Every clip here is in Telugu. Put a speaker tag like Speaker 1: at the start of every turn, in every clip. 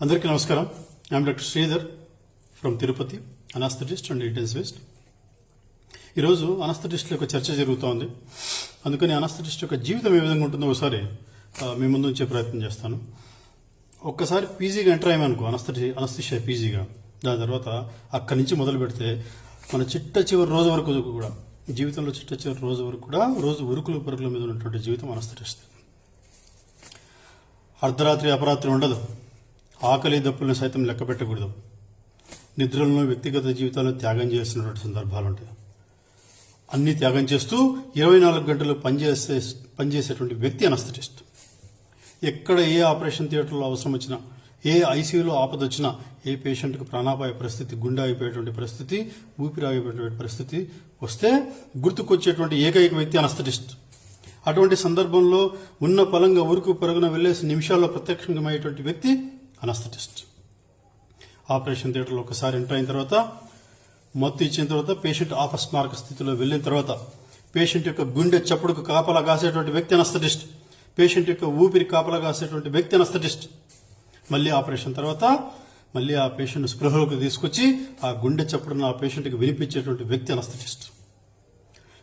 Speaker 1: అందరికీ నమస్కారం. I'm doctor Sridhar from Tirupati, anaesthetist and intensivist. ఈరోజు అనస్థెటిస్టుల యొక్క చర్చ జరుగుతోంది. అందుకని అనస్థెటిస్ట్ యొక్క జీవితం ఏ విధంగా ఉంటుందో ఒకసారి మీ ముందు ఉంచే ప్రయత్నం చేస్తాను. ఒక్కసారి పీజీగా ఎంటర్ అయ్యామనుకో, అనస్థిషియా పీజీగా, దాని తర్వాత అక్కడి నుంచి మొదలు పెడితే మన చిట్ట చివరి రోజు వరకు కూడా, జీవితంలో చిట్ట చివరి రోజు వరకు కూడా, రోజు ఉరుకులు పరుగుల మీద ఉన్నటువంటి జీవితం అనస్థెటిస్ట్. అర్ధరాత్రి అపరాత్రి ఉండదు. ఆకలి దప్పులను సైతం లెక్క పెట్టకూడదు. నిద్రలను వ్యక్తిగత జీవితాలను త్యాగం చేస్తున్నటువంటి సందర్భాలు ఉంటాయి. అన్ని త్యాగం చేస్తూ 24 గంటలు పనిచేసేటువంటి వ్యక్తి అనస్థెటిస్ట్. ఎక్కడ ఏ ఆపరేషన్ థియేటర్లో అవసరం వచ్చినా, ఏ ఐసీయూలో ఆపద వచ్చినా, ఏ పేషెంట్కి ప్రాణాపాయ పరిస్థితి, గుండె అయిపోయేటువంటి పరిస్థితి, ఊపిరి ఆగిపోయేటువంటి పరిస్థితి వస్తే గుర్తుకొచ్చేటువంటి ఏకైక వ్యక్తి అనస్థెటిస్ట్. అటువంటి సందర్భంలో ఉన్న పలంగా ఉరుకు పరుగున వెళ్లేసి నిమిషాల్లో ప్రత్యక్షమయ్యేటువంటి వ్యక్తి అనస్థెటిస్ట్. ఆపరేషన్ థియేటర్లో ఒకసారి ఎంటర్ అయిన తర్వాత, మత్తు ఇచ్చిన తర్వాత, పేషెంట్ అపస్మారక స్థితిలో వెళ్ళిన తర్వాత, పేషెంట్ యొక్క గుండె చప్పుడుకు కాపలా కాసేటువంటి వ్యక్తి అనస్థెటిస్ట్. పేషెంట్ యొక్క ఊపిరి కాపలా కాసేటువంటి వ్యక్తి అనస్థెటిస్ట్. మళ్ళీ ఆపరేషన్ తర్వాత మళ్ళీ ఆ పేషెంట్ స్పృహలోకి తీసుకొచ్చి ఆ గుండె చప్పుడును ఆ పేషెంట్కి వినిపించేటువంటి వ్యక్తి అనస్థెటిస్ట్.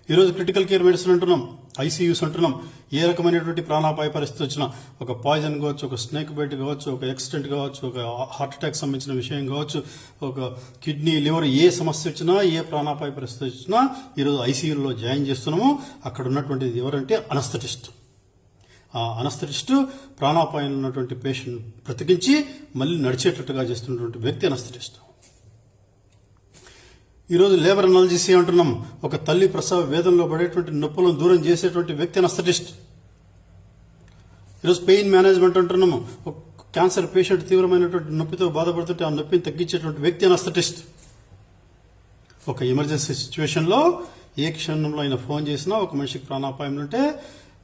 Speaker 1: ఈరోజు క్రిటికల్ కేర్ మెడిసిన్ అంటున్నాం, ఐసీయూస్ అంటున్నాం. ఏ రకమైనటువంటి ప్రాణాపాయ పరిస్థితి వచ్చినా, ఒక పాయిజన్ కావచ్చు, ఒక స్నేక్ బైట్ కావచ్చు, ఒక యాక్సిడెంట్ కావచ్చు, ఒక హార్ట్ అటాక్ సంబంధించిన విషయం కావచ్చు, ఒక కిడ్నీ లివర్ ఏ సమస్య వచ్చినా, ఏ ప్రాణాపాయ పరిస్థితి వచ్చినా ఈరోజు ఐసీయూలో జాయిన్ చేస్తున్నాము. అక్కడ ఉన్నటువంటిది ఎవరంటే అనస్థెటిస్ట్. ఆ అనస్థెటిస్ట్ ప్రాణాపాయంలో ఉన్నటువంటి పేషెంట్ బ్రతికించి మళ్ళీ నడిచేటట్టుగా చేస్తున్నటువంటి వ్యక్తి అనస్థెటిస్ట్. ఈరోజు లేబర్ అనాలజీసీ అంటున్నాం. ఒక తల్లి ప్రసవ వేదనలో పడేటువంటి నొప్పులను దూరం చేసేటువంటి వ్యక్తి అనస్థెటిస్ట్. ఈరోజు పెయిన్ మేనేజ్మెంట్ అంటున్నాము. ఒక క్యాన్సర్ పేషెంట్ తీవ్రమైనటువంటి నొప్పితో బాధపడుతుంటే ఆ నొప్పిని తగ్గించేటువంటి వ్యక్తి అనస్థెటిస్ట్. ఒక ఎమర్జెన్సీ సిచ్యువేషన్లో ఏ క్షణంలో అయినా ఫోన్ చేసినా, ఒక మనిషికి ప్రాణాపాయం ఉంటే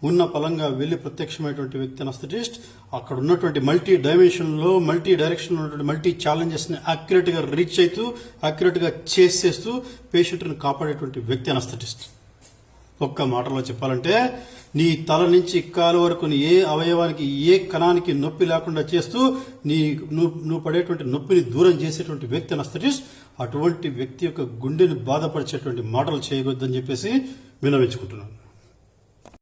Speaker 1: ఉన్న పలంగా వెళ్లి ప్రత్యక్షమైనటువంటి వ్యక్తి అనస్థెటిస్ట్. అక్కడ ఉన్నటువంటి మల్టీ డైమెన్షన్లో, మల్టీ డైరెక్షన్లో ఉన్నటువంటి మల్టీ ఛాలెంజెస్ని యాక్యురేట్గా రీచ్ అవుతూ, యాక్యురేట్గా చేస్తూ పేషెంట్ని కాపాడేటువంటి వ్యక్తి అనస్థెటిస్ట్. ఒక్క మాటలో చెప్పాలంటే, నీ తల నుంచి కాలు వరకు నీ ఏ అవయవానికి, ఏ కణానికి నొప్పి లేకుండా చేస్తూ నువ్వు పడేటువంటి నొప్పిని దూరం చేసేటువంటి వ్యక్తి అనస్థెటిస్ట్. అటువంటి వ్యక్తి యొక్క గుండెని బాధపరిచేటువంటి మాటలు చేయవద్దని చెప్పేసి విన్నవించుకుంటున్నాను.